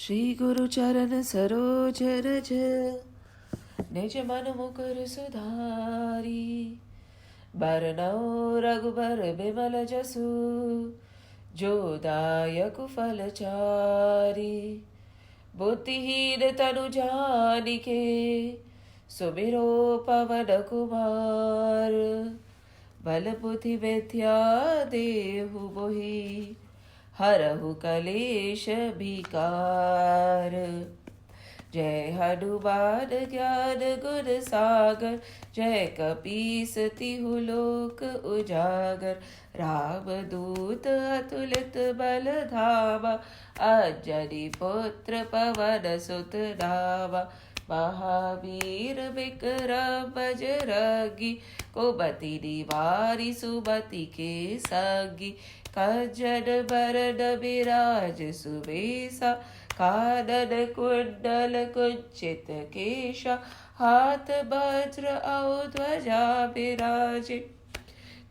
श्री गुरु चरण सरोज रज, निज मन मुकुर सुधारी। बरनउँ रघुबर बिमल जसु, जो दायक फल चारि। बुद्धिहीन तनु जानिके, सुमिरो पवन कुमार। बल बुद्धि विद्या देहु मोहि, हरहु कलेश विकार। जय हनुमान ज्ञान गुण सागर, जय कपीस तिहु लोक उजागर। रामदूत अतुलित बल धामा, अंजनी पुत्र पवन सुत नामा। महावीर विक्रम बजरंगी, कुमति निवारि सुमति के संगी। कंचन बरन बिराज सुबेसा, कानन कुंडल कुंचित केशा। हाथ वज्र और ध्वजा बिराजे,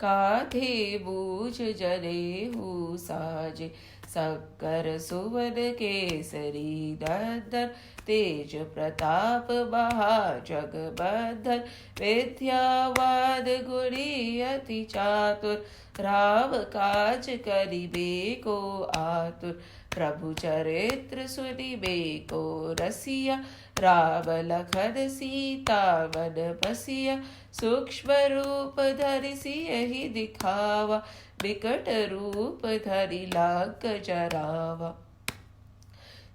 कांधे मूंज जनेऊ साजे। शंकर सुवन केसरी नंदन, तेज प्रताप महाजगबंदन। विद्यावान गुणी अति चातुर, राम काज करिबे को आतुर। प्रभु चरित्र सुनिबे को रसिया, राम लखन सीता मन बसिया। सूक्ष्म रूप धरि सियहि दिखावा, विकट रूप धरि लांग जरावा।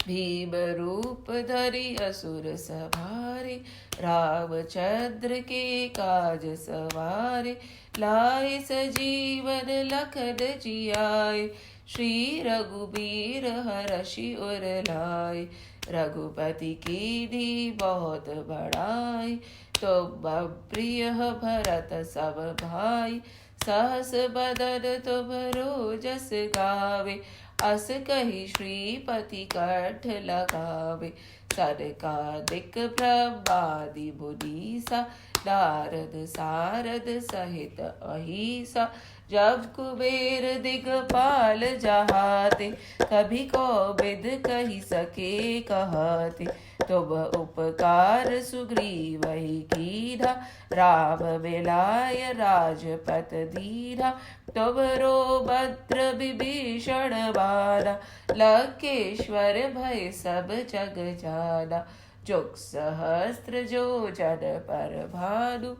भीम रूप धरि असुर संहारे, रामचंद्र के काज सवारे। लाए सजीवन लखन जियाए, श्री रघुबीर हरषि उर लाए। रघुपति कीन्ही बहुत बड़ाई, तुम प्रिय भरत सब भाई। सहस बदन तुमरो जस गावे, अस कहि श्रीपति कंठ लगावे। सनकादिक ब्रह्मादि मुनीसा, नारद सारद सहित अहिसा। जब कुबेर दिगपाल जहाते, कभी कोविद कहि सके कहते। तुम उपकार सुग्रीवहि कीन्हा, राम मिलाय राजपत दीन्हा। तुमरो मंत्र विभीषण माना, लंकेश्वर भय सब जग जाना। जुग सहस्त्र जो जन पर भानु,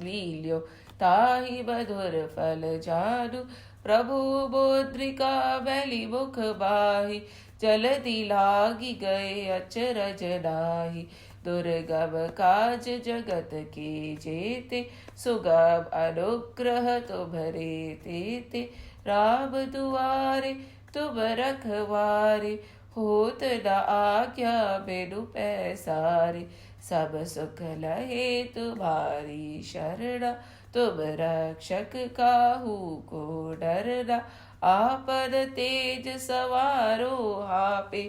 लील्यो ताहि मधुर फल जानु। प्रभु मुद्रिका बलि मुख बाहि, जलधि लागी गए अचरज नाहि। दुर्गम काज जगत के जेते, सुगम अनुग्रह तुम्हरे तेते। राम दुआरे तुम रखवारे, होत न आज्ञा बिनु पैसारे। सब सुख लहे तुम्हारी शरणा, तुम रक्षक काहू को डरना। आपन तेज सवारो आपे,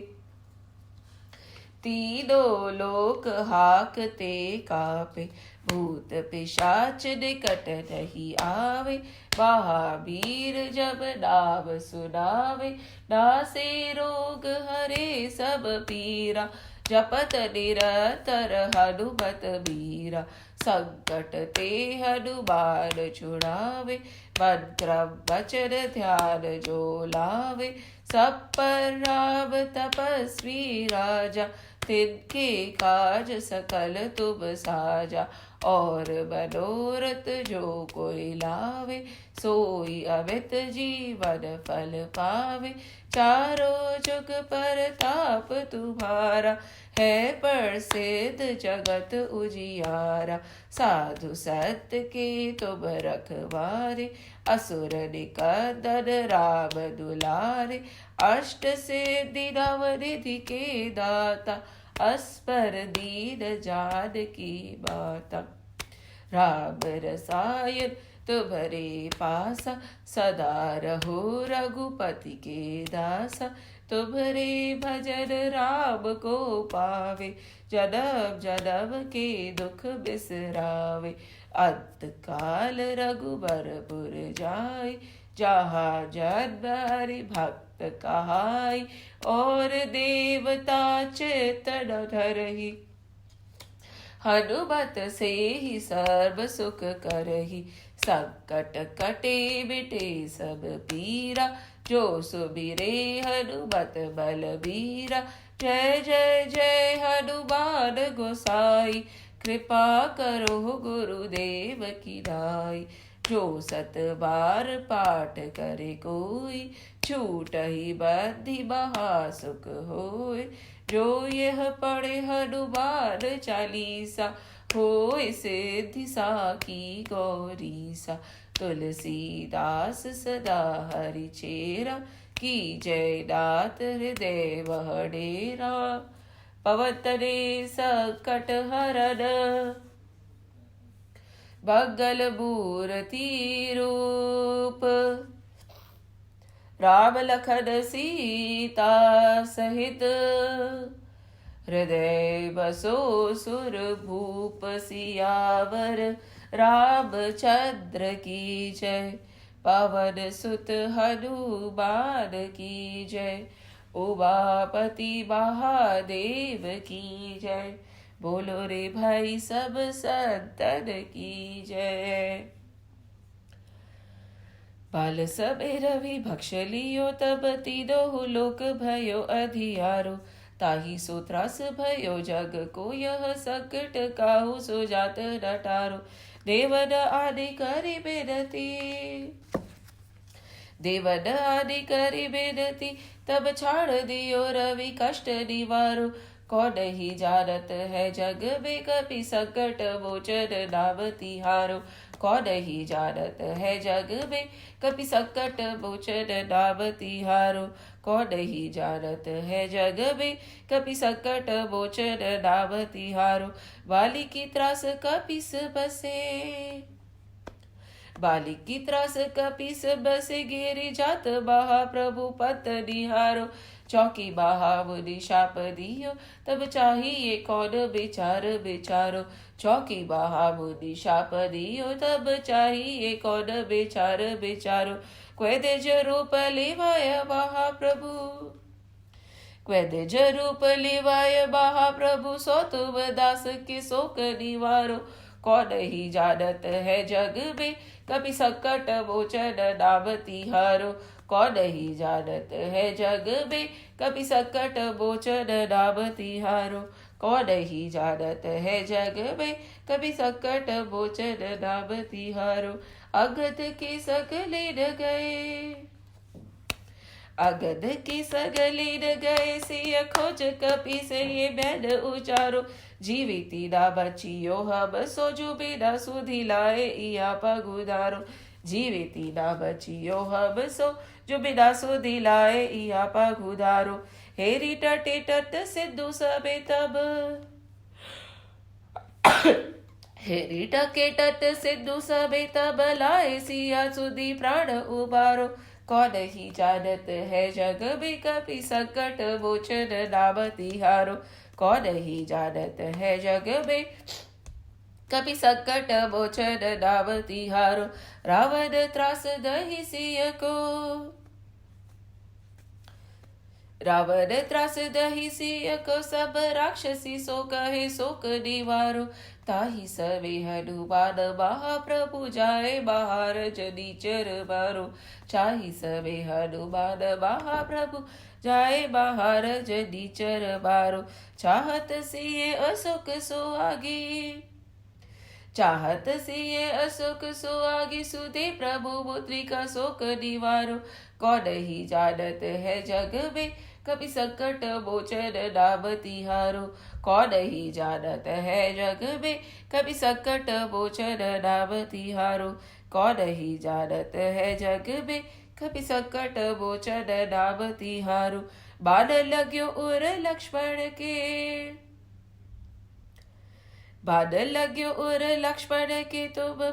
तीनों लोक हाकते कापे। भूत पिशाच निकट नहीं आवे, महावीर जब नाम सुनावे। नासे रोग हरे सब पीरा, जपत निरंतर हनुमत बीरा। संकट ते हनुमान छुड़ावे, मंत्र वचन ध्यान जो लावे। सब पर राम तपस्वी राजा, तिनके काज सकल तुम साजा। और मनोरथ जो कोई लावे, सोई अमित जीवन फल पावे। चारों जुग परताप तुम्हारा, है प्रसिद्ध जगत उजियारा। साधु संत के तुम रखवारे, असुर निकंदन राम दुलारे। अष्ट सिद्धि नवनिधि के दाता, अस्पर दीन जानकी माता। राम रसायन तुम्हरे पासा, सदा रहो रघुपति के दासा। तुम्हरे भजन राम को पावे, जन्म जन्म के दुख बिसरावे। अंत काल रघुबर पुर जाय, जहाँ जन्म हरि भक्त भक्त कहाई, और देवता चेतन धरहि। हनुमत से ही सर्व सुख करही, संकट कटे बिटे सब पीरा, जो सुमिरे हनुमत बलबीरा। जय जय जय हनुमान गोसाई, कृपा करो गुरुदेव की नाई। जो 7 बार पाठ करे कोई, छूटहि बंधि महासुख होय। जो यह पढ़े हनुमान चालीसा, होय सिद्धि साखी गौरीसा। तुलसीदास सदा हरि चेरा, की जय नाथ हृदय वहडेरा। पवन तनय संकट हरन, मंगल मूर्ति रूप। राम लखन सीता सहित, हृदय बसो सुर भूप। सियावर रामचंद्र की जय, पवन सुत हनुमान की जय। उमापति महादेव की जय, बोलो रे भाई सब संतन की जय। बाल सबे रवि भक्ष लियो, तब तीनों लोक भयो अधियारो। ताहि सो त्रास भयो जग को, यह संकट काहू सो जात न टारो। देवन आदि करि बिनती, देवन आदि करि बिनती, तब छाड़ दियो रवि कष्ट निवारो। कौन ही जानत है जग में कपि संकट मोचन नाम तिहारो। कौन ही जानत है जग में कपि संकट मोचन नाम तिहारो। कौन ही जानत है जग में कपि संकट मोचन नाम तिहारो। बाली की त्रास कपिस बसे, बाली की त्रास कपिस बसे, गिरि जात महाप्रभु पत निहारो। चौकी महामुनि शाप दियो, तब चाहिए कौन विचार विचारो। चौकी महामुनि शाप दियो, तब चाहिए कौन विचार विचारो। क्वेदज रूप लेवाय महाप्रभु, क्वेदज रूप लेवाय महाप्रभु। सो तुम दास के शोक निवारो। कौन ही जानत है जग में कपि संकट मोचन नाम तिहारो। कौन ही जानत है जग में कपि संकट मोचन नाम तिहारो। कौन ही जानत है जग में कपि संकट मोचन नाम तिहारो। अगध के सगले न गए, अगध की सगले न गए, सिय खोज कपि से ये बैन उचारो। जीविती ना बचियो हम सो, जो बिना सुधि लाए इया पगुधारो। जीविती ना बचियो हम सो, जो बिना सुधि लाए इया पगुधारो। हेरी तटे तट सिंधु सबे तब, हेरी टके तट सिंधु सबे तब, लाए सिया सुधि प्राण उबारो। कौन ही जानत है जग में कपि संकट मोचन नाम तिहारो। कौन ही जानत है जग में कपि संकट मोचन नाम तिहारो। रावण त्रास दहि सिय को, रावण त्रास दहि सिय को, सब राक्षसी सो कहे शोक निवारो। ताहि सवे हनुमान महाप्रभु, जाए बाहर जनिचर बारो। चाहि सवे हनुमान महाप्रभु, जाए बाहर जनिचर बारो। चाहत सिए अशोक सुहागी, चाहत सिए अशोक सुहागी, सुधे प्रभु मुद्रिका शोक निवारो। कौन ही जानत है जग में कपि संकट मोचन नाम तिहारो। कौन ही जानत है जग में कपि संकट मोचन नाम तिहारो। कौन ही जानत है जग में कपि संकट मोचन नाम तिहारो। बाण लग्यो उर लक्ष्मण के, बाण लग्यो उर लक्ष्मण के, तुम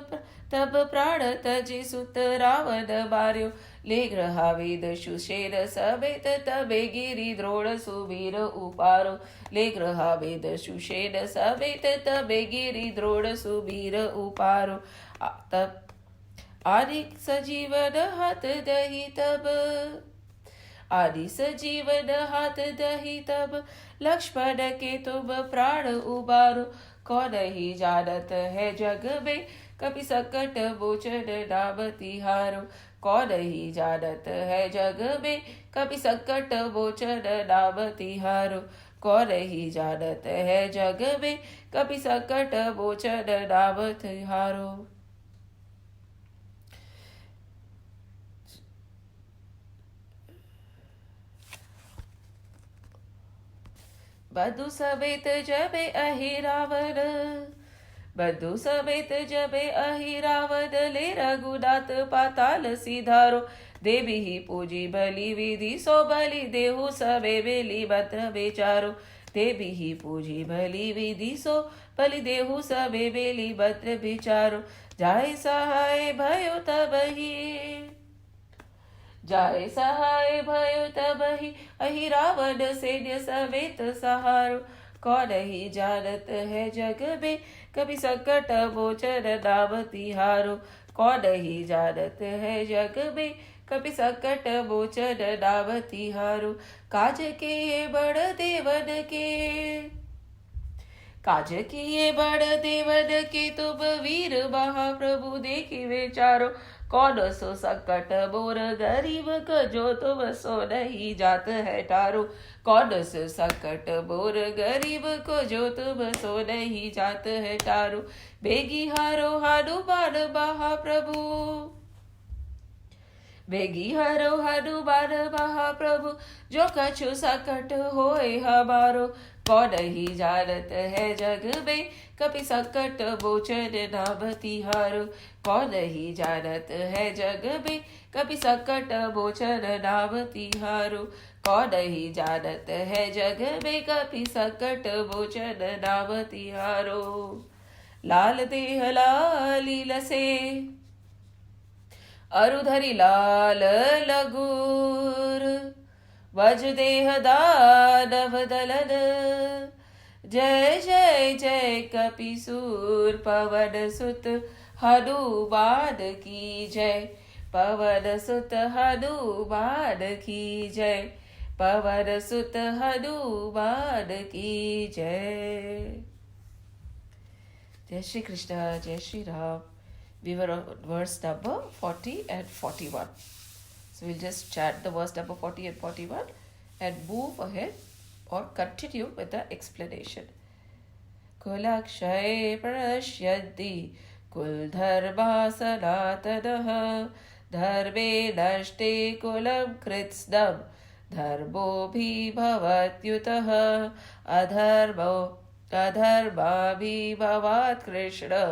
तब प्राण तजे सुत रावण मार्यो। ले ग्रहा वेद सुषेण समेत, तबे गिरि द्रोण सुवीर उपारो। ले ग्रहा वेद सुषेण समेत, तबे गिरि द्रोण सुवीर उपारो। तब आदि सजीवन हाथ दही तब, आदि सजीवन हाथ दही तब, लक्ष्मण के तुम प्राण उबारो। कौन ही जानत है जग में, कपि संकट मोचन नाम तिहारो। कौन ही जानत है जग में, कपि संकट मोचन नाम तिहारो। कौन ही जानत है जग में, कपि संकट मोचन नाम तिहारो। बधु समेत जबे अहि रावण, बधु समेत जबे अहि रावण, ले रघुनाथ पाताल सिधारो। देवी ही पूजी बलि विधि सो, बलि देहु सबे बेली मंत्र बेचारो। देवी ही पूजी बलि विधि सो, बलि देहु सबे बेली मंत्र बिचारो। जाय सहाय भयो तबहि, जाय सहाय भयो तबहि, अहि रावण सैन्य समेत सहारो। कौन ही जानत है जग में, कभी संकट मोचन नाम तिहारो। कौन ही जानत है जग में, कभी संकट मोचन नाम तिहारो। काज के बड़ देवन के, काज किए बड़ देवन के, तुम वीर महाप्रभु देखी विचारो। कौन सो संकट मोर गरीब को, जो तुम सो नहीं जात है टारो। कौन सो संकट मोर गरीब को, जो तुम सो नहीं जात है टारो। बेगी हारो हनुमान महाप्रभु, बेगी हरो हनुमान महाप्रभु, जो कछु संकट होए हमारो। कौन ही जानत है जग में, कपि संकट मोचन नाम तिहारो। कौन ही जानत है जग में, कपि संकट मोचन नाम तिहारो। कौन ही जानत है जग में, कपि संकट मोचन नाम तिहारो। लाल देह लाली लसे, अरुधरी लाल लगुर, वज देह दानव दलन। जय जय जय कपिसूर, पवन सुत हनुमान की जय। पवन सुत हनुमान की जय, पवन सुत हनुमान की जय। जय श्री कृष्ण, जय Shri Ram. We were on verse number 40 and 41. So we'll just chat the verse number 40 and 41 and move ahead or continue with the explanation. Kulakshay prashyanti kuldharma sanatanah, dharme nashte kulam kritsnam, dharmo bhi bhavatyutah, adharma bhi bhavat krishna,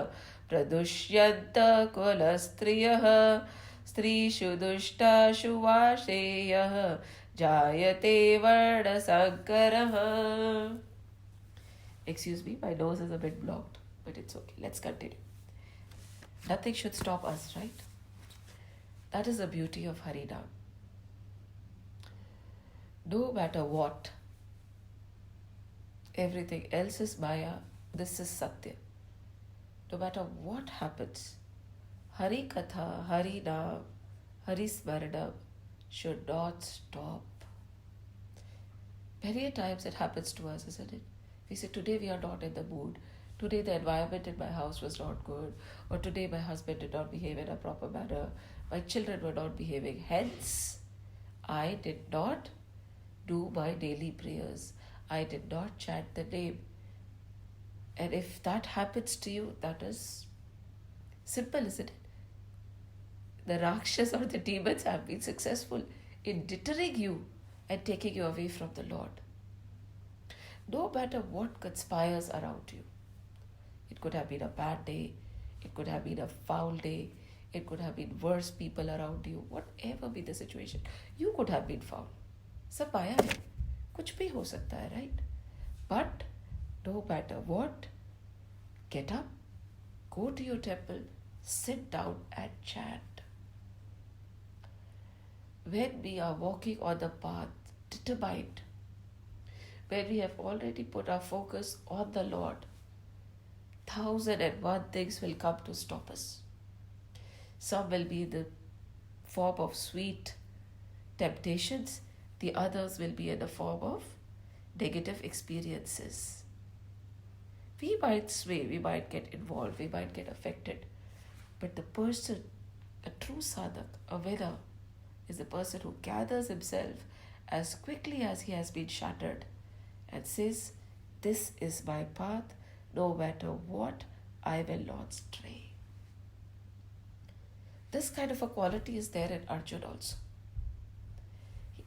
प्रदुष्यन्त कुलस्त्रियः, स्त्रीषु दुष्टाशु वाशेयः, जायते वर्णसंकरः. Excuse me, my nose is a bit blocked, but it's okay. Let's continue. Nothing should stop us, right? That is the beauty of Harinam. No matter what, everything else is Maya, this is Satya. No matter what happens, Hari Katha, Hari Naam, Hari Smaranam should not stop. Many times it happens to us, isn't it? We say, today we are not in the mood. Today the environment in my house was not good. Or today my husband did not behave in a proper manner. My children were not behaving. Hence, I did not do my daily prayers. I did not chant the name. And if that happens to you, that is simple, isn't it? The Rakshas or the demons have been successful in deterring you and taking you away from the Lord. No matter what conspires around you, it could have been a bad day, it could have been a foul day, it could have been worse people around you, whatever be the situation, you could have been foul. सब आया है, कुछ भी हो सकता है, right? But no matter what, get up, go to your temple, sit down and chant. When we are walking on the path, determined, when we have already put our focus on the Lord, 1,001 things will come to stop us. Some will be in the form of sweet temptations, The others will be in the form of negative experiences. We might sway, we might get involved, we might get affected. But the person, a true sadhak, a winner, is the person who gathers himself as quickly as he has been shattered and says, "This is my path, no matter what, I will not stray." This kind of a quality is there in Arjun also.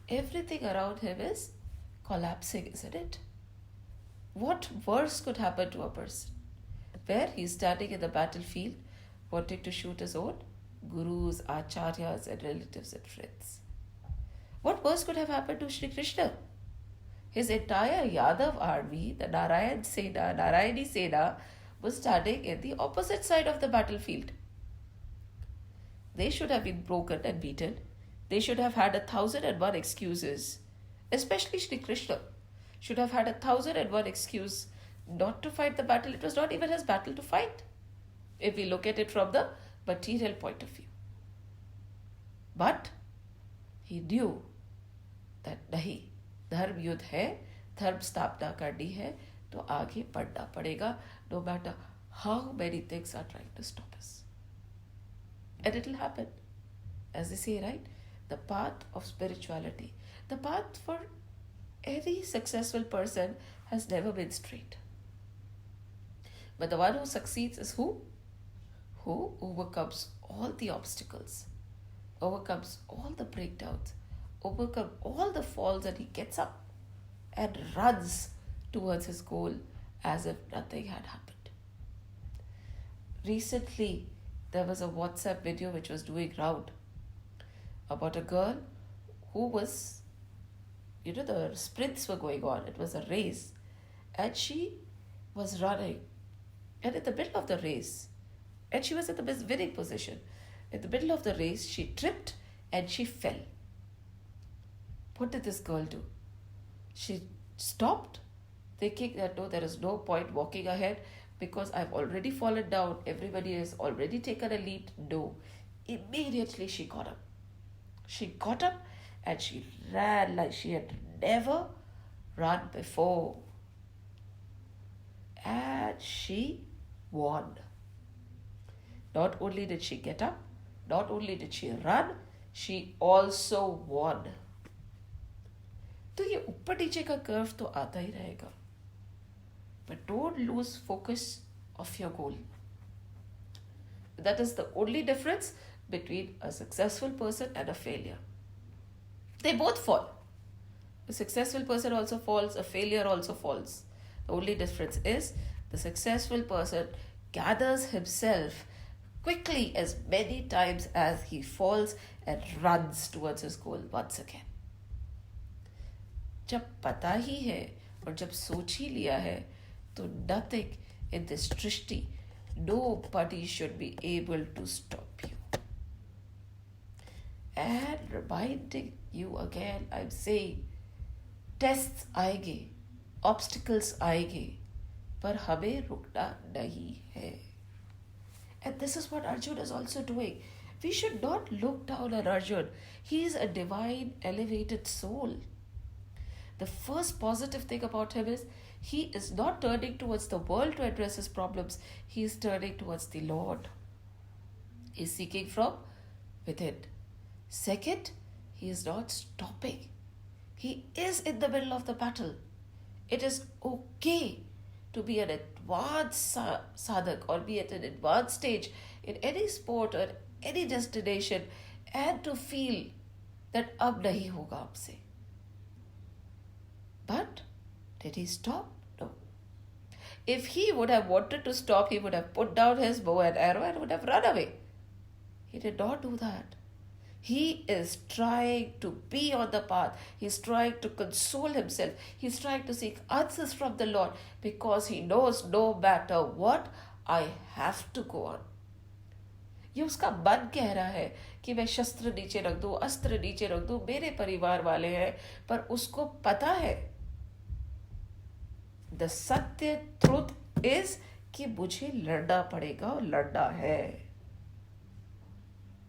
Everything around him is collapsing, isn't it? What worse could happen to a person? Where he's standing in the battlefield, wanting to shoot his own gurus, acharyas, and relatives and friends. What worse could have happened to Sri Krishna? His entire Yadav army, the Narayani Sena, was standing in the opposite side of the battlefield. They should have been broken and beaten. They should have had 1,001 excuses. Especially Sri Krishna should have had 1,001 excuse not to fight the battle. It was not even his battle to fight, if we look at it from the material point of view. But he knew that nahi, dharm yudh hai, dharm स्थापना करनी है, तो आगे बढ़ना पड़ेगा, no matter how many things are trying to stop us. And it will happen. As they say, right? The path of spirituality, the path for any successful person has never been straight. But the one who succeeds is who? Who overcomes all the obstacles, overcomes all the breakdowns, overcomes all the falls, and he gets up and runs towards his goal as if nothing had happened. Recently, there was a WhatsApp video which was doing round about a girl who was, the sprints were going on. It was a race. And she was running. And in the middle of the race, and she was in the winning position, in the middle of the race, she tripped and she fell. What did this girl do? She stopped, thinking that no, there is no point walking ahead because I've already fallen down. Everybody has already taken a lead. No. Immediately she got up. She got up and she ran like she had never run before. And she won. Not only did she get up, not only did she run, she also won. तो ये ऊपर नीचे का curve तो आता ही रहेगा. But don't lose focus of your goal. That is the only difference between a successful person and a failure. They both fall. A successful person also falls, a failure also falls. The only difference is the successful person gathers himself quickly as many times as he falls and runs towards his goal once again. जब पता ही है और जब सोच ही लिया है तो nothing in this Srishti, nobody should be able to stop you. And reminding you again, I'm saying, tests आएंगे, obstacles आएंगे, पर हमें रुकना नहीं है. And this is what Arjun is also doing. We should not look down on Arjun. He is a divine, elevated soul. The first positive thing about him is he is not turning towards the world to address his problems. He is turning towards the Lord. He is seeking from within. Second, he is not stopping. He is in the middle of the battle. It is okay to be an advanced sadhak or be at an advanced stage in any sport or any destination and to feel that ab nahi hoga humse. But did he stop? No. If he would have wanted to stop, he would have put down his bow and arrow and would have run away. He did not do that. He is trying to be on the path. He's trying to console himself. He's trying to seek answers from the Lord because he knows no matter what, I have to go on. ये उसका मन कह रहा है कि मैं शस्त्र नीचे रख दूं, अस्त्र नीचे रख दूं, मेरे परिवार वाले हैं, पर उसको पता है the सत्य truth is कि मुझे लड़ना पड़ेगा और लड़ना है.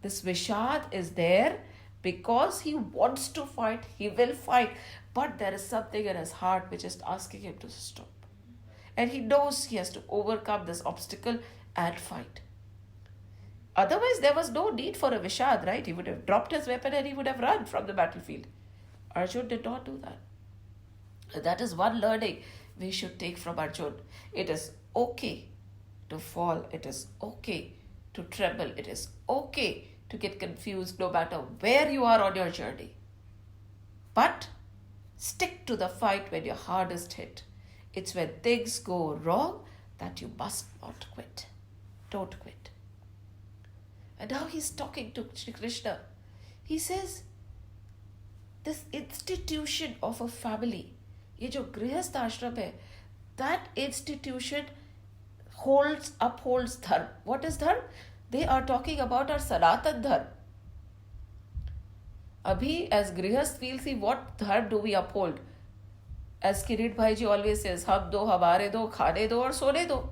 This Vishad is there Because he wants to fight, he will fight. But there is something in his heart which is asking him to stop. And he knows he has to overcome this obstacle and fight. Otherwise, there was no need for a Vishad, right? He would have dropped his weapon and he would have run from the battlefield. Arjun did not do that. That is one learning we should take from Arjun. It is okay to fall. It is okay to tremble. It is okay to get confused no matter where you are on your journey. But stick to the fight when your hardest hit. It's when things go wrong that you must not quit. Don't quit. And now he's talking to Shri Krishna. He says, this institution of a family, ये जो गृहस्थ आश्रम है, that institution upholds dharma. What is dharma? They are talking about our Sanatan dharma. Abhi, as grihast, we'll see what dharma do we uphold. As Kirit Bhai ji always says, hum do, hamare do, khane do, aur sone do.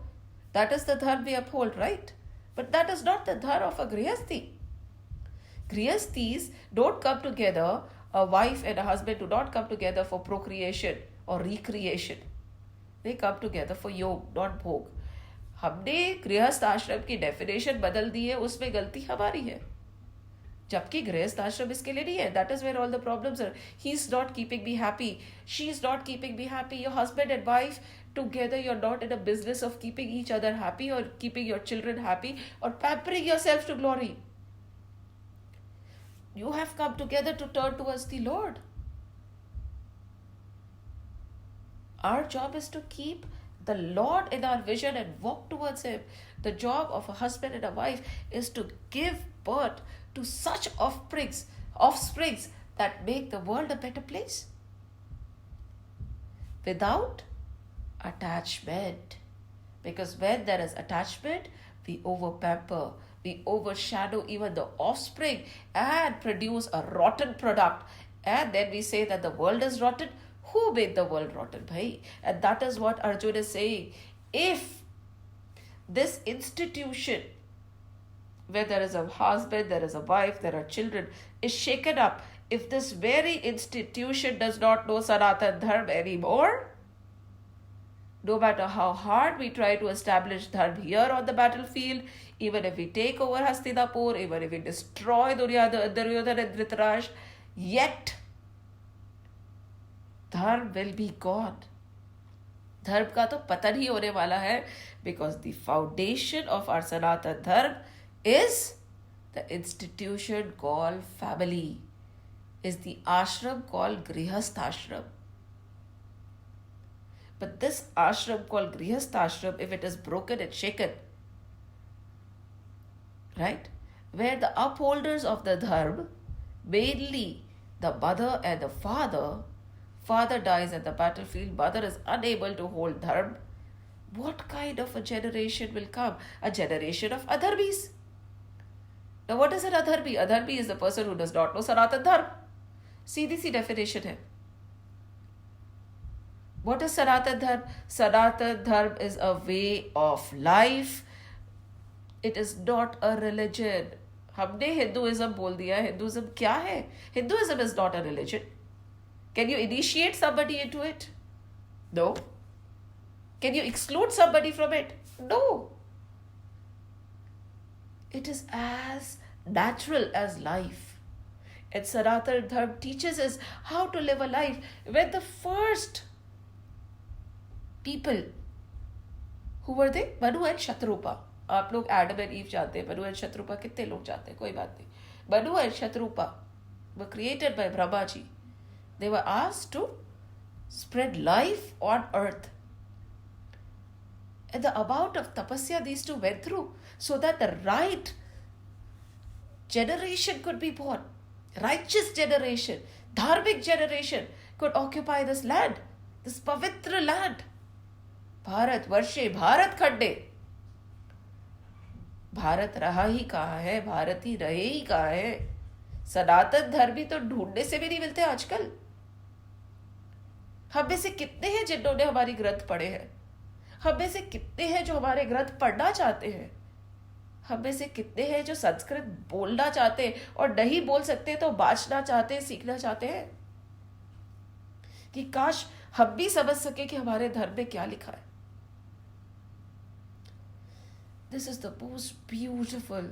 That is the dharma we uphold, right? But that is not the dharma of a grihasthi. Grihasthis don't come together, a wife and a husband do not come together for procreation or recreation. They come together for yog, not bhog. हमने गृहस्थ आश्रम की definition बदल दी है, उसमें गलती हमारी है, जबकि गृहस्थ आश्रम इसके लिए नहीं है. That is where all the problems are. He's not keeping me happy. She's not keeping me happy. Your husband and wife together, you're not in a business of keeping each other happy or keeping your children happy or pampering yourself to glory. You have come together to turn towards the Lord. Our job is to keep the Lord in our vision and walk towards Him. The job of a husband and a wife is to give birth to such offsprings that make the world a better place. Without attachment. Because when there is attachment, we overpamper, we overshadow even the offspring and produce a rotten product. And then we say that the world is rotten. Who made the world rotten, bhai? And that is what Arjuna is saying. If this institution, where there is a husband, there is a wife, there are children, is shaken up, if this very institution does not know Sanatan Dharma anymore, no matter how hard we try to establish Dharma here on the battlefield, even if we take over Hastinapur, even if we destroy Duryodhana and Dhritarashtra, yet Dharma will be gone. Dharma का तो पतन ही होने वाला है, because the foundation of our Sanatan Dharma is the institution called family, is the ashram called Grihasth Ashram. But this ashram called Grihasth Ashram, if it is broken and shaken, right, where the upholders of the Dharma, mainly the mother and the father dies at the battlefield, mother is unable to hold Dharma, what kind of a generation will come? A generation of adharmis. Now what is an adharmi? Adharmi is the person who does not know Sanatan Dharma. Sidhi C definition है. What is Sanatan Dharma? Sanatan Dharma is a way of life. It is not a religion. हमने Hinduism बोल दिया. Hinduism क्या है? Hinduism is not a religion. Can you initiate somebody into it? No. Can you exclude somebody from it? No. It is as natural as life. And Sanatan Dharma teaches us how to live a life. When the first people, who were they? Manu and Shatrupa. आप लोग Adam and Eve जानते हैं. Manu and Shatrupa कितने लोग जानते हैं? कोई बात नहीं. Manu and Shatrupa were created by Brahma ji. They were asked to spread life on earth. And the amount of tapasya these two went through, so that the right generation could be born. Righteous generation, dharmic generation could occupy this land, this pavitra land. Bharat Varshe, Bharat Khande. Bharat रहा ही कहाँ है, भारत ही रहे ही कहाँ है. सनातन धर्मी तो ढूंढने से भी नहीं मिलते आजकल. हम में से कितने हैं जिन्होंने हमारी ग्रंथ पढ़े हैं? हम में से कितने हैं जो हमारे ग्रंथ पढ़ना चाहते हैं? हम में से कितने हैं जो संस्कृत बोलना चाहते हैं और नहीं बोल सकते तो बाँचना चाहते हैं, सीखना चाहते हैं कि काश हम भी समझ सके कि हमारे धर्म में क्या लिखा है. This is the most beautiful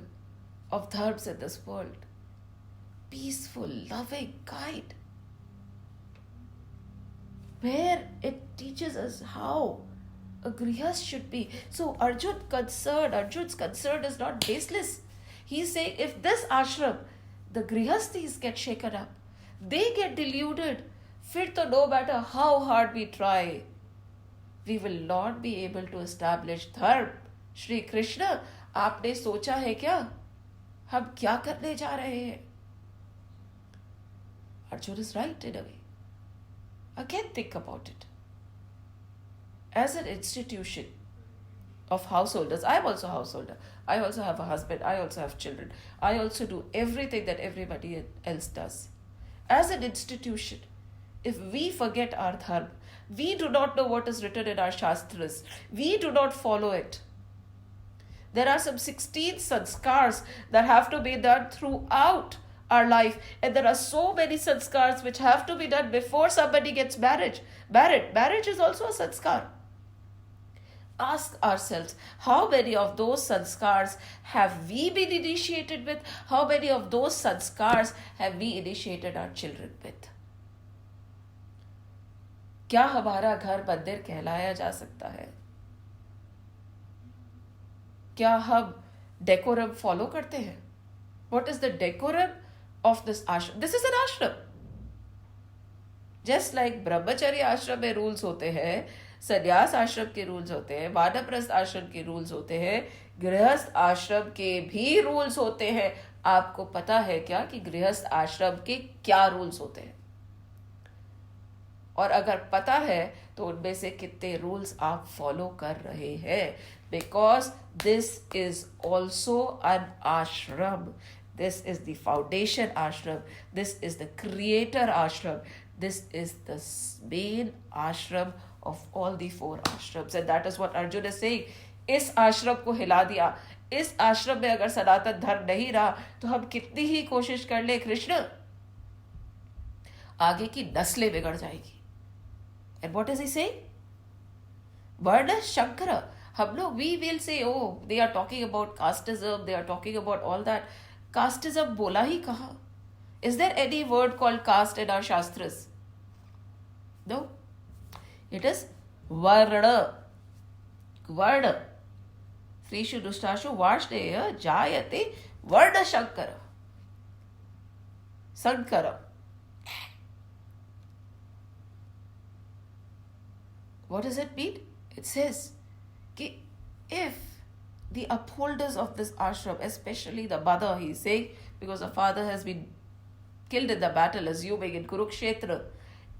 of dharms in this world. Peaceful, loving, kind. Where it teaches us how a grihast should be. So Arjun's concern is not baseless. He's saying if this ashram, the grihastis get shaken up, they get deluded, फिर तो no matter how hard we try, we will not be able to establish dharma. Shri Krishna, आपने सोचा है क्या हम क्या करने जा रहे हैं? Arjun is right in a way. Again, think about it. As an institution of householders, I am also a householder. I also have a husband. I also have children. I also do everything that everybody else does. As an institution, if we forget our dharma, we do not know what is written in our shastras, we do not follow it. There are some 16 sanskars that have to be done throughout our life, and there are so many sanskars which have to be done before somebody gets married. Marriage is also a sanskar. Ask ourselves, how many of those sanskars have we been initiated with? How many of those sanskars have we initiated our children with? क्या हमारा घर मंदिर कहलाया जा सकता है? क्या हम डेकोरम फॉलो करते हैं? What is the decorum of this ashram? This is an ashram. Just like ब्रह्मचर्य आश्रम में रूल्स होते हैं, संन्यास आश्रम के रूल्स होते हैं, वानप्रस्थ आश्रम के रूल्स होते हैं, गृहस्थ आश्रम के भी रूल्स होते हैं. आपको पता है क्या कि गृहस्थ आश्रम के क्या रूल्स होते हैं? और अगर पता है तो उनमें से कितने रूल्स आप फॉलो कर रहे हैं? Because this is also an ashram. This is the foundation ashram. This is the creator ashram. This is the main ashram of all the 4 ashrams. And that is what Arjun is saying. इस आश्रम को हिला दिया. इस आश्रम में अगर सनातन धर्म नहीं रहा तो हम कितनी ही कोशिश कर ले कृष्ण, आगे की नस्लें बिगड़ जाएगी. And what is he saying? Varna Shankara. हम लोग we will say, oh, they are talking about casteism, they are talking about all that. Casteism बोला ही कहाँ? Is there any word called caste in our shastras? No. It is Varna. Varna. Srishu Dustashu Varshneya Jayate Varna Shankara. Sankara. What does it mean? It says कि if the upholders of this ashram, especially the mother, he is saying, because the father has been killed in the battle, assuming in Kurukshetra,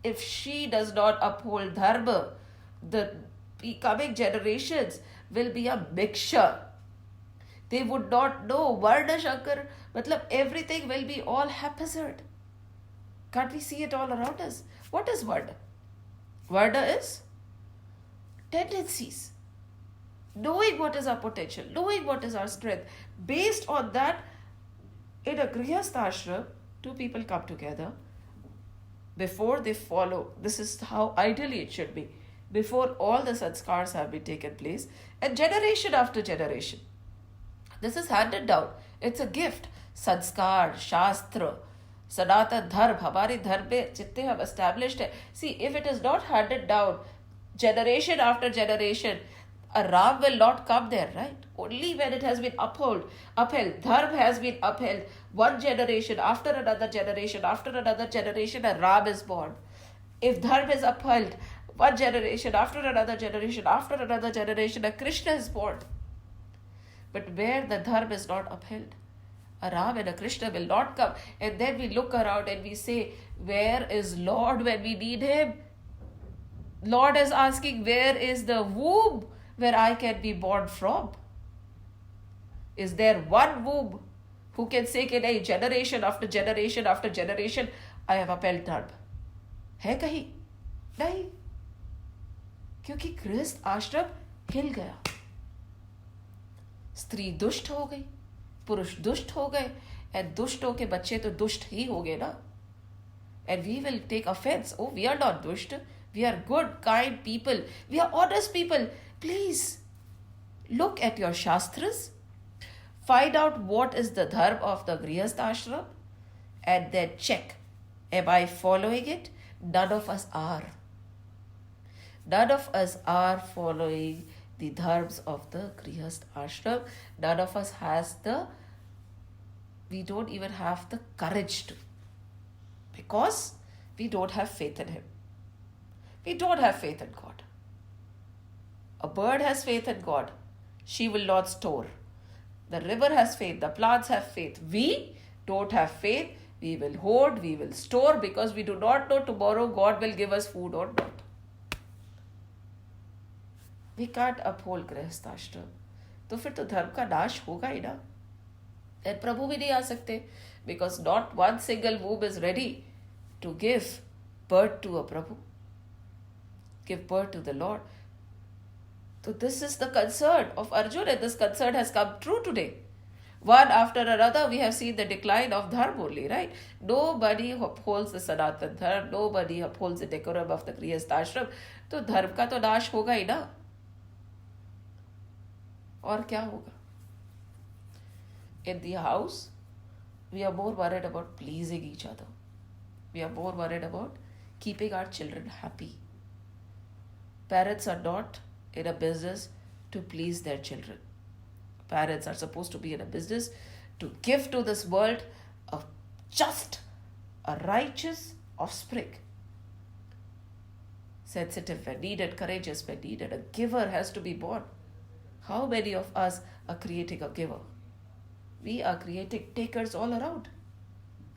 if she does not uphold dharma, the coming generations will be a mixture. They would not know. Varna Shankar, matlab everything will be all haphazard. Can't we see it all around us? What is Varna? Varna is tendencies. Knowing what is our potential, knowing what is our strength. Based on that, in a Grihastha ashram, 2 people come together before they follow. This is how ideally it should be. Before all the sanskars have been taken place, and generation after generation. This is handed down. It's a gift. Sanskar, Shastra, Sanatan Dharma, हमारे धर्म में जितने हम established है. See, if it is not handed down, generation after generation, a Ram will not come there, right? Only when it has been upheld. Dharma has been upheld. One generation after another generation after another generation, a Ram is born. If Dharma is upheld, one generation after another generation after another generation, a Krishna is born. But where the Dharma is not upheld, a Ram and a Krishna will not come. And then we look around and we say, where is Lord when we need him? Lord is asking, where is the womb where I can be born from? Is there one womb who can say कि नहीं, generation after generation after generation I have upheld dharma? है कहीं? नहीं. क्योंकि गृहस्थ आश्रम हिल गया. स्त्री दुष्ट हो गई, पुरुष दुष्ट हो गए, एंड दुष्टों के बच्चे तो दुष्ट ही हो गए ना. And we will take offense. Oh, we are not dushta. We are good, kind people. We are honest people. Please look at your Shastras. Find out what is the dharma of the Grihastha ashram and then check. Am I following it? None of us are. None of us are following the dharmas of the Grihastha ashram. None of us has we don't even have the courage to. Because we don't have faith in Him. We don't have faith in God. A bird has faith in God. She will not store. The river has faith. The plants have faith. We don't have faith. We will hoard. We will store because we do not know tomorrow God will give us food or not. We can't uphold Grihasthashram. तो फिर तो धर्म का नाश होगा ही ना. And प्रभु भी नहीं आ सकते because not one single womb is ready to give birth to a Prabhu, give birth to the Lord. So this is the concern of Arjuna, and this concern has come true today. One after another, we have seen the decline of dharma only, right? Nobody upholds the Sanatan dharma, nobody upholds the decorum of the Grihastha ashram. तो धर्म का तो नाश होगा ही ना. और क्या होगा? In the house, we are more worried about pleasing each other. We are more worried about keeping our children happy. Parents are not in a business to please their children. Parents are supposed to be in a business to give to this world a just, a righteous offspring. Sensitive when needed, courageous when needed. A giver has to be born. How many of us are creating a giver? We are creating takers all around.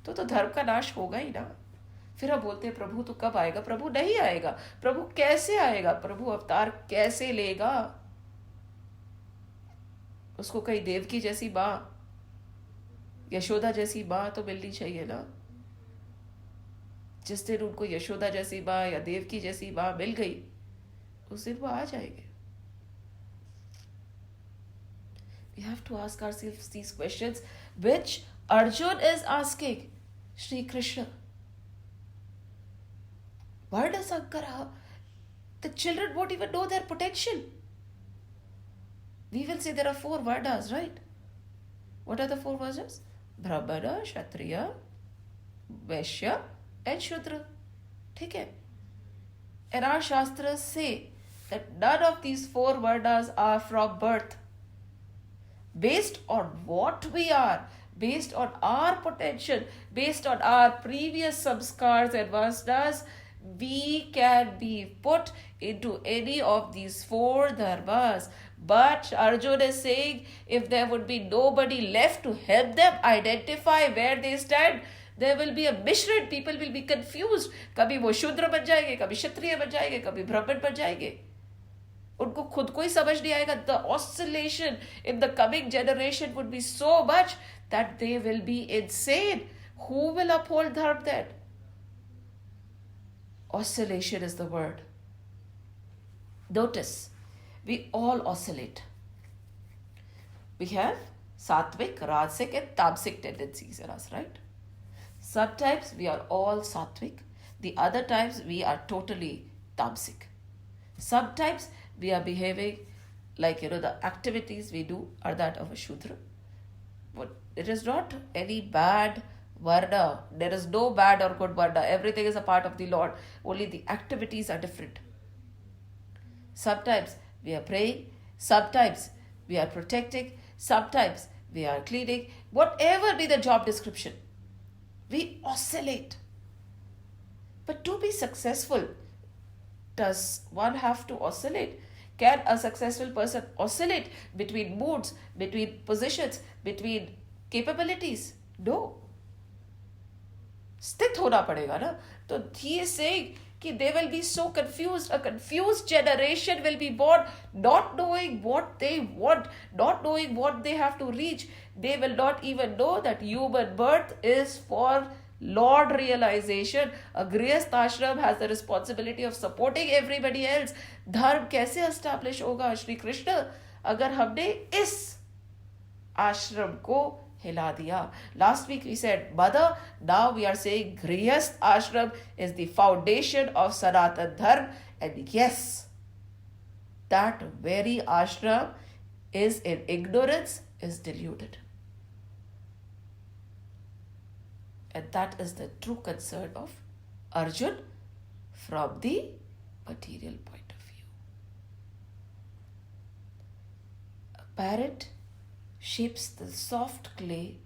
तो धर्म का नाश होगा ही ना. फिर हम बोलते हैं प्रभु तो कब आएगा? प्रभु नहीं आएगा. प्रभु कैसे आएगा? प्रभु अवतार कैसे लेगा? उसको कहीं देवकी जैसी माँ, यशोदा जैसी माँ तो मिलनी चाहिए ना. जिस दिन उनको यशोदा जैसी माँ या देवकी जैसी माँ मिल गई, उस दिन वो आ जाएंगे. We have to ask ourselves these questions which Arjun is asking Shri Krishna. Varna Sankara, the children won't even know their potential. We will say there are 4 Varnas, right? What are the 4 Varnas? Brahmana, Kshatriya, Vaishya and Shudra. ठीक है? And our Shastras say that none of these 4 Varnas are from birth. Based on what we are, based on our potential, based on our previous samskars and vasanas, we can be put into any of these 4 dharmas. But Arjuna is saying, if there would be nobody left to help them identify where they stand, there will be a mishran. People will be confused. कभी वो शूद्र बन जाएंगे, कभी क्षत्रिय बन जाएंगे, कभी ब्राह्मण बन जाएंगे. उनको खुद को ही समझ नहीं आएगा. The oscillation in the coming generation would be so much that they will be insane. Who will uphold dharma then? Oscillation is the word. Notice, we all oscillate. We have sattvic, rajasic and tamasic tendencies in us, right? Sometimes we are all sattvic. The other times we are totally tamasic. Sometimes we are behaving like, the activities we do are that of a Shudra. But it is not any bad Varna. There is no bad or good Varna. Everything is a part of the Lord. Only the activities are different. Sometimes we are praying. Sometimes we are protecting. Sometimes we are cleaning. Whatever be the job description, we oscillate. But to be successful, does one have to oscillate? Can a successful person oscillate between moods, between positions, between capabilities? No. स्थित होना पड़ेगा ना. तो he is saying कि they will be so confused. A confused generation will be born, not knowing what they want, not knowing what they have to reach. They will not even know that human birth is for Lord realization. A Grihastha ashram has the responsibility of supporting everybody else. धर्म कैसे establish होगा श्री कृष्ण अगर हमने इस आश्रम को हिला दिया. Last week we said mother, now we are saying Grihast ashram is the foundation of Sanatan Dharma, and yes, that very ashram is in ignorance, is deluded. And that is the true concern of Arjun from the material point of view. A parent shapes the soft clay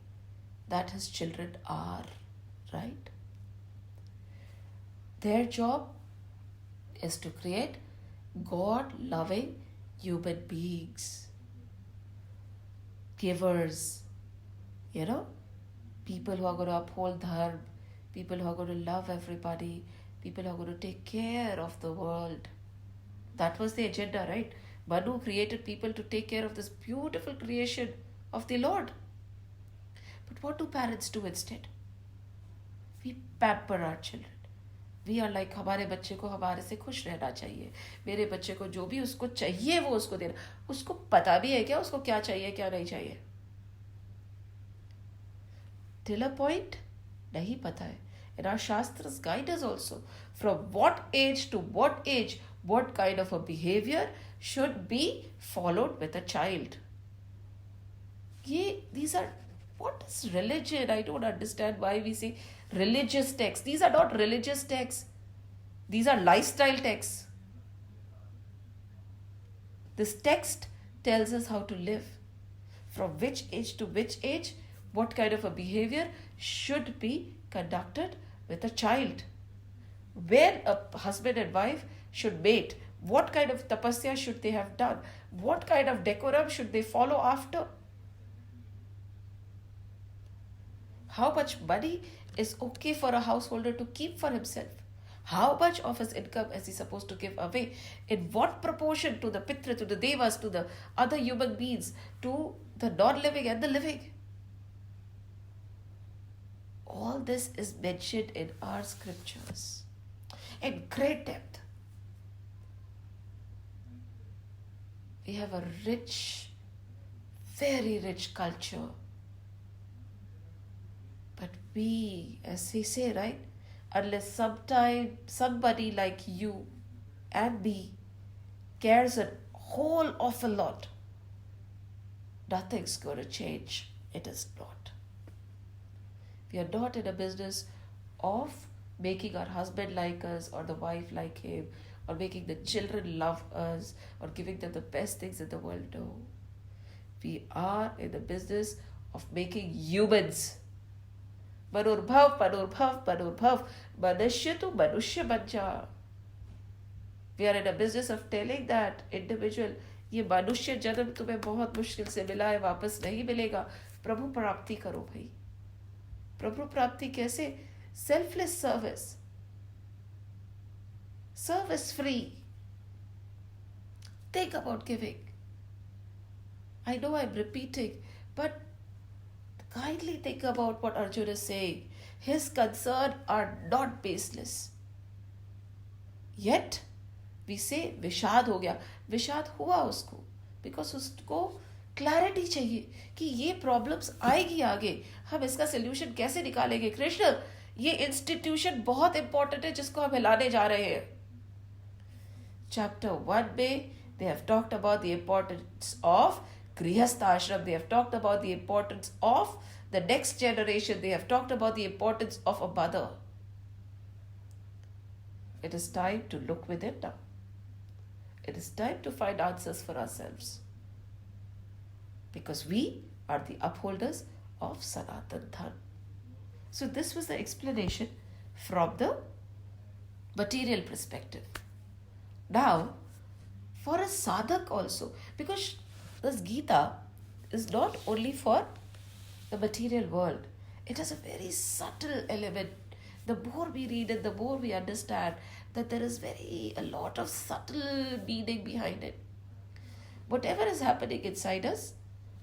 that his children are, right? Their job is to create God-loving human beings, givers, people who are going to uphold dharma, people who are going to love everybody, people who are going to take care of the world. That was the agenda, right? Manu created people to take care of this beautiful creation of the Lord. But what do parents do instead? We pamper our children. We are like, हमारे बच्चे को हमारे से खुश रहना चाहिए, मेरे बच्चे को जो भी उसको चाहिए वो उसको देना. उसको पता भी है क्या उसको क्या चाहिए क्या नहीं चाहिए? Till a point, नहीं पता है. And our Shastras guide us also. From what age to what age, what kind of a behavior should be followed with a child. These are, what is religion? I don't understand why we say religious texts. These are not religious texts. These are lifestyle texts. This text tells us how to live. From which age to which age, what kind of a behavior should be conducted with a child. When a husband and wife should mate, what kind of tapasya should they have done? What kind of decorum should they follow after? How much money is okay for a householder to keep for himself? How much of his income is he supposed to give away? In what proportion to the Pitra, to the Devas, to the other human beings, to the non-living and the living? All this is mentioned in our scriptures in great depth. We have a rich, very rich culture. But we, as we say, right, unless somebody like you and me cares a whole awful lot, nothing's going to change. It is not. We are not in a business of making our husband like us or the wife like him or making the children love us or giving them the best things in the world. No. We are in the business of making humans. Manurbhav, Manurbhav, Manurbhav, Manushya to Manushya Banja. We are in a business of telling that individual, ये मनुष्य जन्म तुम्हें बहुत मुश्किल से मिला है, वापस नहीं मिलेगा. प्रभु प्राप्ति करो भाई. प्रभु प्राप्ति कैसे? Selfless service. Service free. Think about giving. I know I'm repeating, but kindly think about what Arjuna is saying. His concerns are not baseless. Yet, we say विषाद हो गया. विषाद हुआ उसको because उसको क्लैरिटी चाहिए कि ये प्रॉब्लम्स आएगी आगे, हम इसका सोल्यूशन कैसे निकालेंगे. कृष्ण, ये इंस्टीट्यूशन बहुत इंपॉर्टेंट है जिसको हम हिलाने जा रहे हैं. Chapter 1 में they have talked about the importance of Grihastha ashram. They have talked about the importance of the next generation. They have talked about the importance of a mother. It is time to look within now. It is time to find answers for ourselves. Because we are the upholders of Sanatan Dharma. So this was the explanation from the material perspective. Now, for a sadhak also, because this Gita is not only for the material world, it has a very subtle element. The more we read it, the more we understand that there is a lot of subtle meaning behind it. Whatever is happening inside us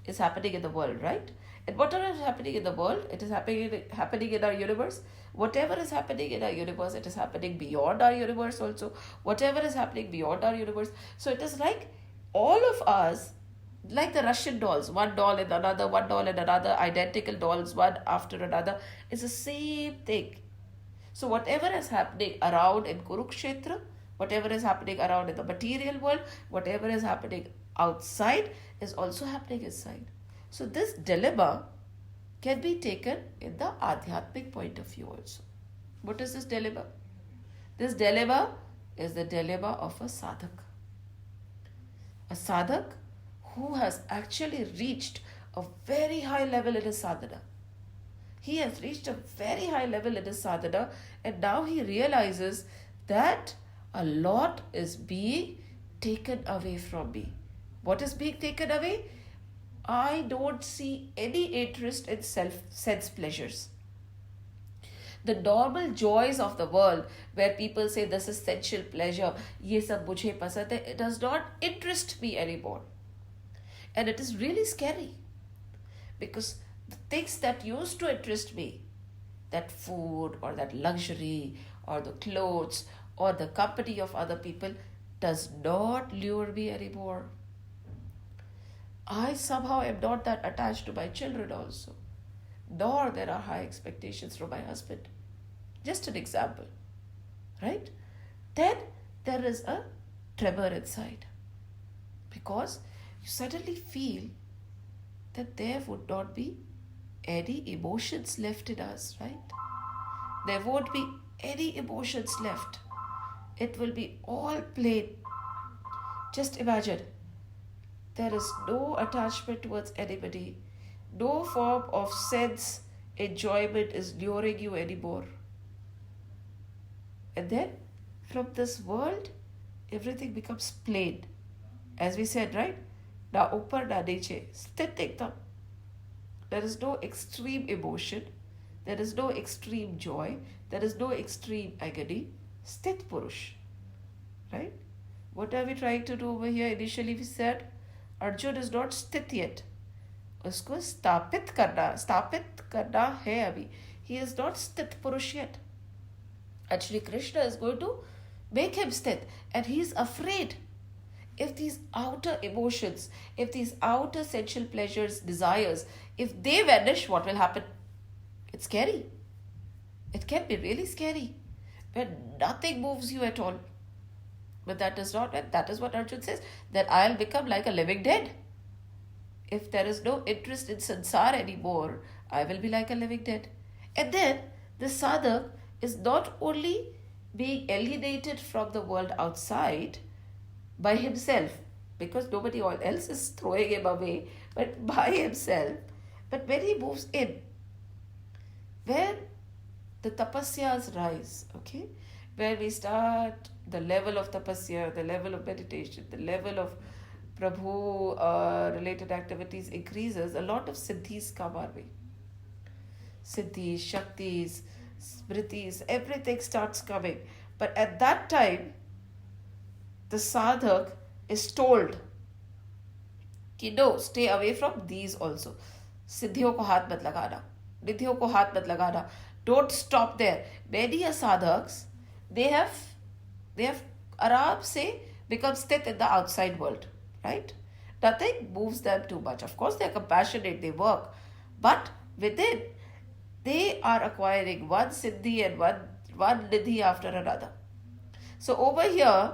is happening in the world, right? And whatever is happening in the world, it is happening in our universe. Whatever is happening in our universe, it is happening beyond our universe also. Whatever is happening beyond our universe. So it is like all of us, Like the Russian dolls, one doll and another, one doll and another, identical dolls, one after another. It's the same thing. So whatever is happening around in Kurukshetra, whatever is happening around in the material world, whatever is happening outside is also happening inside. So this dilemma can be taken in the Adhyatmic point of view also. What is this dilemma? This dilemma is the dilemma of a sadhak. A sadhak who has actually reached a very high level in his sadhana. He has reached a very high level in his sadhana, and now he realizes that a lot is being taken away from me. What is being taken away? I don't see any interest in sense pleasures. The normal joys of the world, where people say this is sensual pleasure, ye sab mujhe pasand hai, it does not interest me anymore. And it is really scary, because the things that used to interest me, that food or that luxury or the clothes or the company of other people, does not lure me anymore. I somehow am not that attached to my children also, nor there are high expectations from my husband. Just an example, right? Then there is a tremor inside, because you suddenly feel that there would not be any emotions left in us, right? There won't be any emotions left. It will be all plain. Just imagine, there is no attachment towards anybody. No form of sense enjoyment is luring you anymore. And then from this world, everything becomes plain. As we said, right? Na upar na niche. Sthit ekdam. There is no extreme emotion. There is no extreme joy. There is no extreme agony. Sthit Purush. Right? What are we trying to do over here? Initially we said Arjun is not sthit yet. उसको स्थापित करना है अभी. He is not sthit Purush yet. Actually, Krishna is going to make him sthit, and he is afraid. If these outer emotions, if these outer sensual pleasures, desires, if they vanish, what will happen? It's scary. It can be really scary, when nothing moves you at all. But that is what Arjun says, that I'll become like a living dead. If there is no interest in sansar anymore, I will be like a living dead. And then the sadhak is not only being alienated from the world outside by himself, because nobody else is throwing him away, but by himself. But when he moves in, where the tapasyas rise, okay, where we start the level of tapasya, the level of meditation, the level of Prabhu related activities increases, a lot of siddhis come our way. Siddhis, shaktis, smritis, everything starts coming. But at that time, the sadhak is told कि no, stay away from these also. सिद्धियों को हाथ मत लगाना, निधियों को हाथ मत लगाना. Don't stop there. Many sadhaks, they have aram se become sthit in the outside world, right? Nothing moves them too much. Of course, they are compassionate, they work, but within, they are acquiring one siddhi and one nidhi after another. So over here,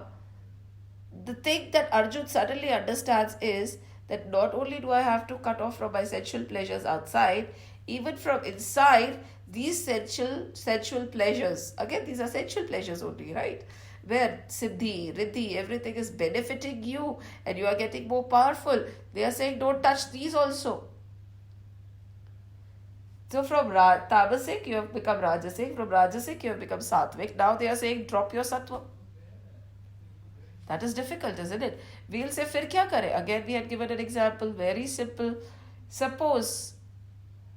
the thing that Arjun suddenly understands is that not only do I have to cut off from my sensual pleasures outside, even from inside, these sensual pleasures, again, these are sensual pleasures only, right? Where siddhi, riddhi, everything is benefiting you and you are getting more powerful. They are saying, don't touch these also. So from tamasic, you have become rajasic. From rajasic, you have become sattvic. Now they are saying, drop your sattva. That is difficult, isn't it? We'll say, fir kya kare? Again, we had given an example, very simple. Suppose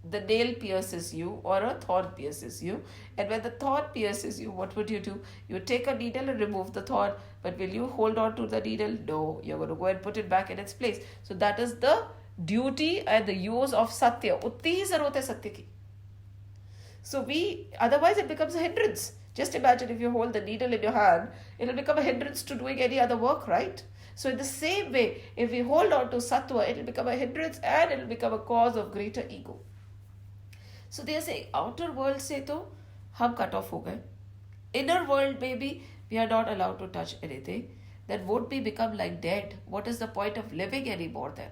the nail pierces you or a thorn pierces you. And when the thorn pierces you, what would you do? You take a needle and remove the thorn. But will you hold on to the needle? No, you're going to go and put it back in its place. So that is the duty and the use of satya. Utti hi zarurat hai satya ki. So otherwise it becomes a hindrance. Just imagine if you hold the needle in your hand, it will become a hindrance to doing any other work, right? So in the same way, if we hold on to sattva, it will become a hindrance and it will become a cause of greater ego. So they are saying outer world से तो हम cut off हो गए. Inner world maybe we are not allowed to touch anything. Then won't we become like dead? What is the point of living anymore then?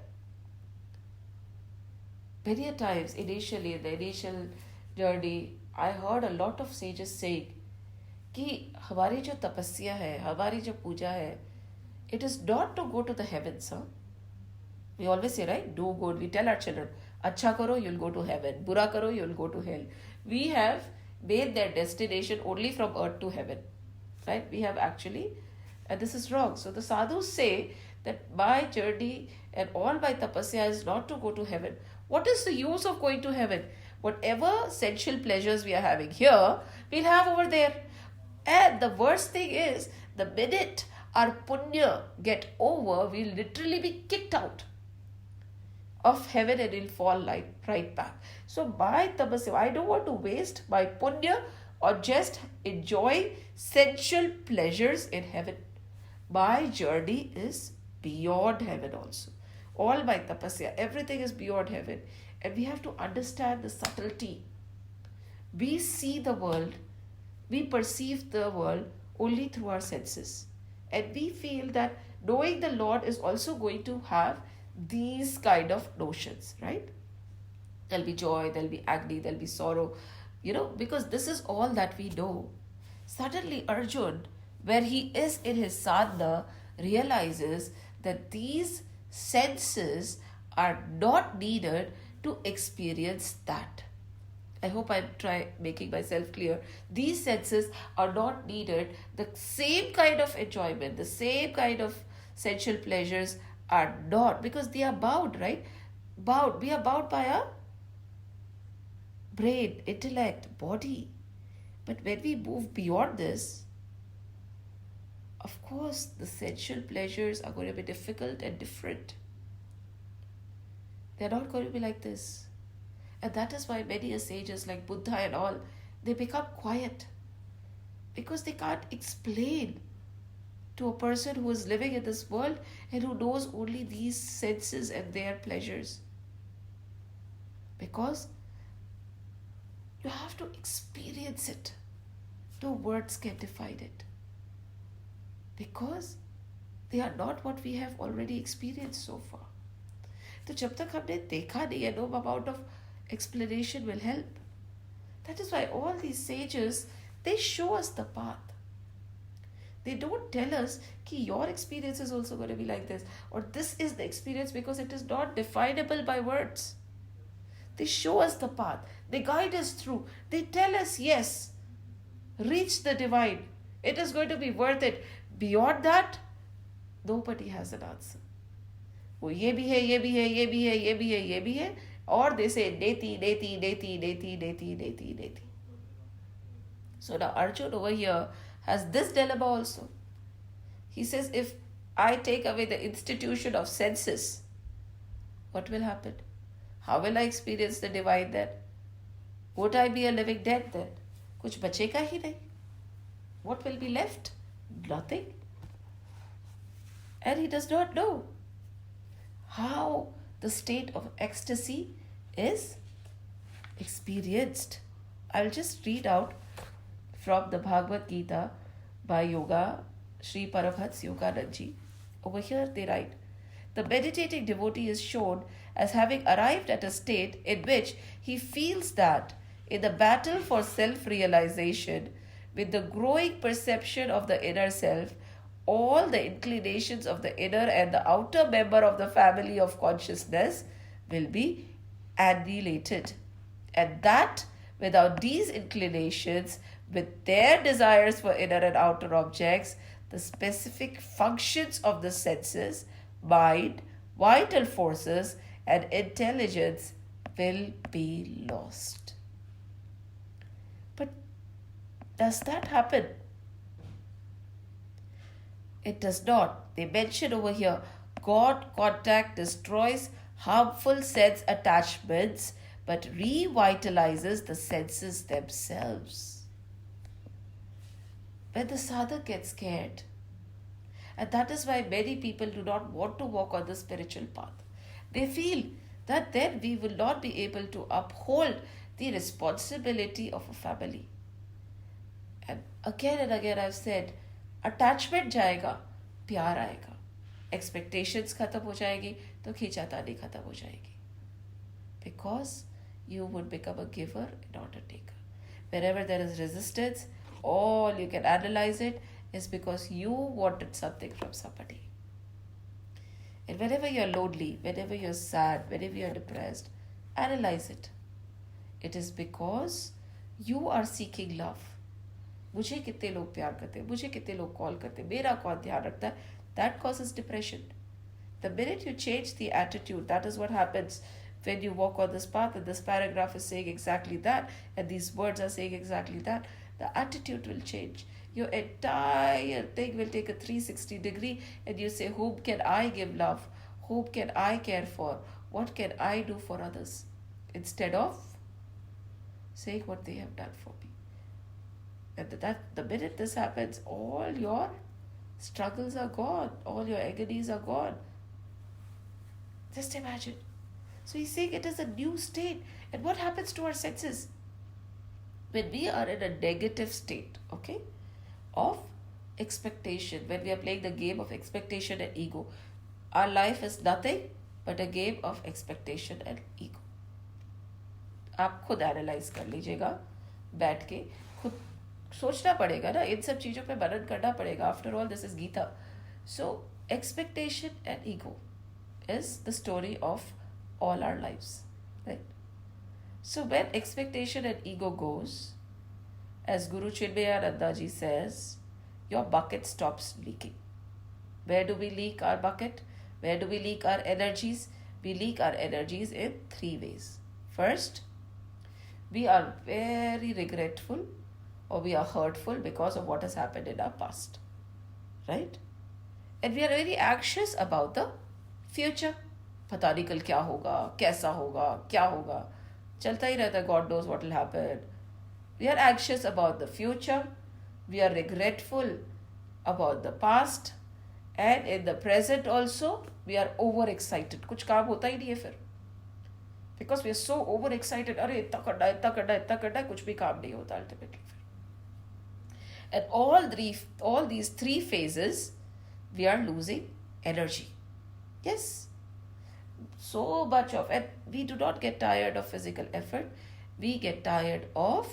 Many a times initially in the initial journey, I heard a lot of sages saying कि हमारी जो तपस्या है, हमारी जो पूजा है, it is not to go to the heavens, huh? We always say, right? Do good. We tell our children, अच्छा करो, you'll go to heaven. बुरा करो, you'll go to hell. We have made their destination only from earth to heaven, right? We have actually, and this is wrong. So the sadhus say that my journey and all my tapasya is not to go to heaven. What is the use of going to heaven? Whatever sensual pleasures we are having here, we'll have over there. And the worst thing is, the minute our punya get over, we'll literally be kicked out of heaven and it'll fall right back. So my tapasya, I don't want to waste my punya or just enjoy sensual pleasures in heaven. My journey is beyond heaven also. All my tapasya, everything is beyond heaven. And we have to understand the subtlety. We see the world, we perceive the world only through our senses. And we feel that knowing the Lord is also going to have these kind of notions, right? There'll be joy, there'll be agony, there'll be sorrow, because this is all that we know. Suddenly Arjun, where he is in his sadhana, realizes that these senses are not needed to experience that. I hope I'm making myself clear. These senses are not needed. The same kind of enjoyment, the same kind of sensual pleasures are not, because they are bound, right? Bound. We are bound by our brain, intellect, body. But when we move beyond this, of course, the sensual pleasures are going to be difficult and different. They're not going to be like this. And that is why many sages like Buddha and all, they become quiet. Because they can't explain to a person who is living in this world and who knows only these senses and their pleasures. Because you have to experience it. No words can define it. Because they are not what we have already experienced so far. तो जब तक हमने देखा नहीं है, no amount of explanation will help. That is why all these sages, they show us the path. They don't tell us that your experience is also going to be like this, or this is the experience, because it is not definable by words. They show us the path. They guide us through. They tell us, yes, reach the divine. It is going to be worth it. Beyond that, nobody has an answer. वो ये भी है, ये भी है, ये भी है, ये भी है, ये भी है, और they say neti, neti, neti, neti, neti, neti, neti. So now Arjun over here has this dilemma also. He says, if I take away the institution of senses, what will happen? How will I experience the divine then? Would I be a living dead then? कुछ बचेगा ही नहीं. What will be left? Nothing. And he does not know how the state of ecstasy is experienced. I'll just read out from the Bhagavad Gita by Yoga, Sri Parabhats Yoganandji. Over here they write, the meditating devotee is shown as having arrived at a state in which he feels that in the battle for self-realization, with the growing perception of the inner self, all the inclinations of the inner and the outer member of the family of consciousness will be annihilated. And that without these inclinations, with their desires for inner and outer objects, the specific functions of the senses, mind, vital forces, and intelligence will be lost. But does that happen? It does not. They mention over here, God contact destroys harmful sense attachments but revitalizes the senses themselves. When the sadhak gets scared, And that is why many people do not want to walk on the spiritual path. They feel that then we will not be able to uphold the responsibility of a family. And again I've said, attachment जाएगा, प्यार आएगा. Expectations खत्म हो जाएगी तो खींचातानी खत्म हो जाएगी. Because you would become a giver and not a taker. Wherever there is resistance, all you can analyze it is because you wanted something from somebody. And whenever you're lonely, whenever you're sad, whenever you're depressed, analyze it. It is because you are seeking love. मुझे कितने लोग प्यार करते हैं, मुझे कितने लोग call करते हैं, मेरा कौन ध्यान रखता है, that causes depression. The minute you change the attitude, that is what happens when you walk on this path, and this paragraph is saying exactly that, and these words are saying exactly that. The attitude will change. Your entire thing will take a 360 degree, and you say, whom can I give love? Whom can I care for? What can I do for others? Instead of saying what they have done for me. And the minute this happens, all your struggles are gone, all your agonies are gone. Just imagine. So he's saying it is a new state. And what happens to our senses? When we are in a negative state, okay, of expectation, when we are playing the game of expectation and ego, our life is nothing but a game of expectation and ego. आप खुद analyse कर लीजिएगा बैठ के, खुद सोचना पड़ेगा ना, इन सब चीज़ों पे मनन करना पड़ेगा. After all this is Gita. So expectation and ego is the story of all our lives, right? So when expectation and ego goes, as Guru Chinmayananda ji says, your bucket stops leaking. Where do we leak our bucket? Where do we leak our energies? We leak our energies in 3 ways. First, we are very regretful or we are hurtful because of what has happened in our past, right? And we are very anxious about the future. पता नहीं कल क्या होगा, कैसा होगा, क्या होगा, चलता ही रहता है. God knows what will happen. We are anxious about the future. We are regretful about the past. And in the present also, we are overexcited. कुछ काम होता ही नहीं है फिर. Because we are so overexcited. अरे इतना करना है, इतना करना है, इतना करना है, कुछ भी काम नहीं होता ultimately. And all these 3 phases, we are losing energy. Yes. So much of it. We do not get tired of physical effort. We get tired of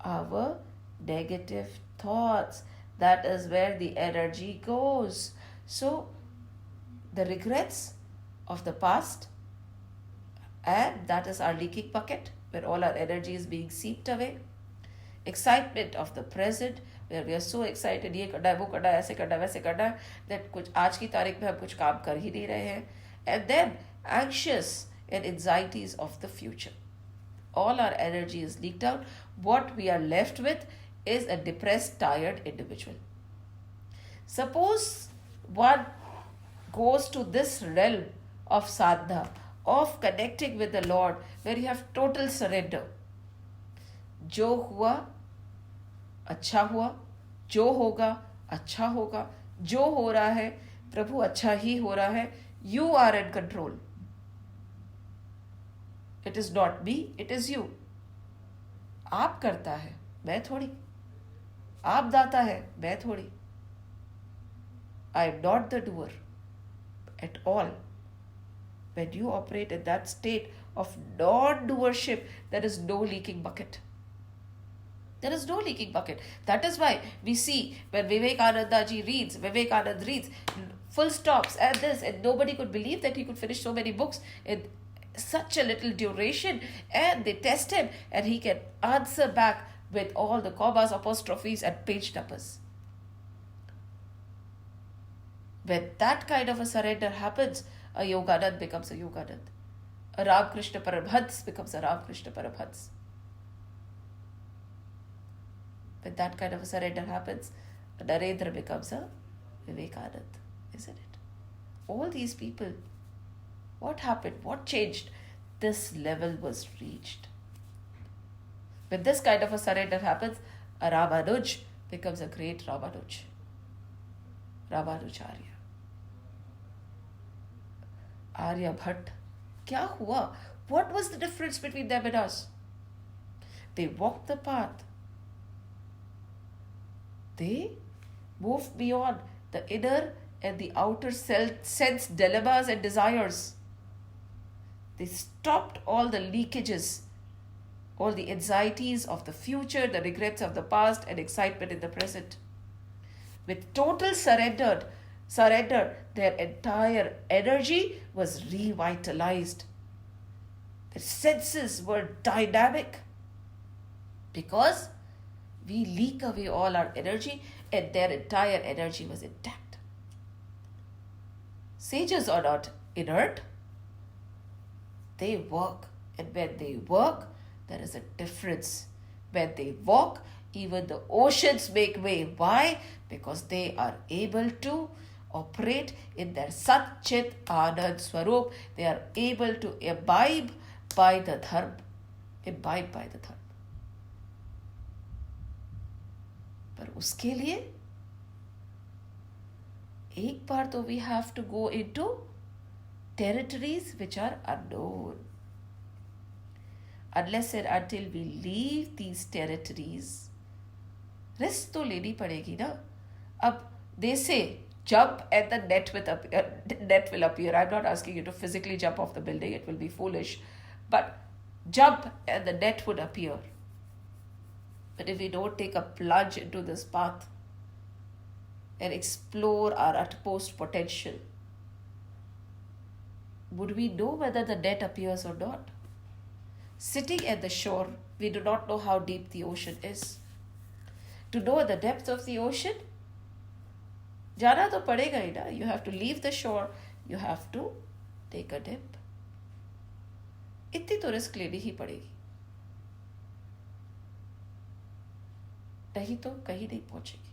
our negative thoughts. That is where the energy goes. So the regrets of the past, and that is our leaking bucket where all our energy is being seeped away. Excitement of the present, where we are so excited, ये करना है, वो करना है, ऐसे करना है, वैसे करना है, that कुछ आज की तारीख में हम कुछ काम कर ही नहीं रहे हैं. And then anxious and anxieties of the future. All our energy is leaked out. What we are left with is a depressed, tired individual. Suppose one goes to this realm of sadhana, of connecting with the Lord, where you have total surrender. जो हुआ अच्छा हुआ, जो होगा अच्छा होगा, जो हो रहा है प्रभु अच्छा ही हो रहा है. You are in control. It is not me, it is you. आप करता है, मैं थोड़ी. आप दाता है, मैं थोड़ी. I am not the doer at all. When you operate in that state of non-doership, there is no leaking bucket. There is no leaking bucket. That is why we see when Vivekananda ji reads, Vivekananda reads full stops and this, and nobody could believe that he could finish so many books in such a little duration. And they test him and he can answer back with all the commas, apostrophes and page numbers. When that kind of a surrender happens, a Yoganand becomes a Yoganand. A Ramakrishna Paramhans becomes a Ramakrishna Paramhans. When that kind of a surrender happens, a Narendra becomes a Vivekanand, isn't it? All these people, what happened? What changed? This level was reached. When this kind of a surrender happens, a Ramanuj becomes a great Ramanuj. Ramanujacharya, Aryabhatta. क्या हुआ? What was the difference between them and us? They walked the path. They moved beyond the inner and the outer sense dilemmas and desires. They stopped all the leakages, all the anxieties of the future, the regrets of the past, and excitement in the present. With total surrender, their entire energy was revitalized. Their senses were dynamic because we leak away all our energy and their entire energy was intact. Sages are not inert. They work, and when they work, there is a difference. When they walk, even the oceans make way. Why? Because they are able to operate in their Sat Chit Anand Swarup. They are able to imbibe by the dharma. Imbibe by the dharma. पर उसके लिए एक बार तो we have to go into territories which are unknown. Unless and until we leave these territories, risk तो लेनी पड़ेगी ना. अब they say jump and the net will appear. I'm not asking you to physically jump off the building, it will be foolish, but jump and the net would appear. But if we don't take a plunge into this path and explore our utmost potential, would we know whether the net appears or not? Sitting at the shore, we do not know how deep the ocean is. To know the depth of the ocean, जाना तो पड़ेगा ही ना. You have to leave the shore, you have to take a dip. इतनी तो risk लेनी ही पड़ेगी, नहीं तो कहीं नहीं पहुंचेगी.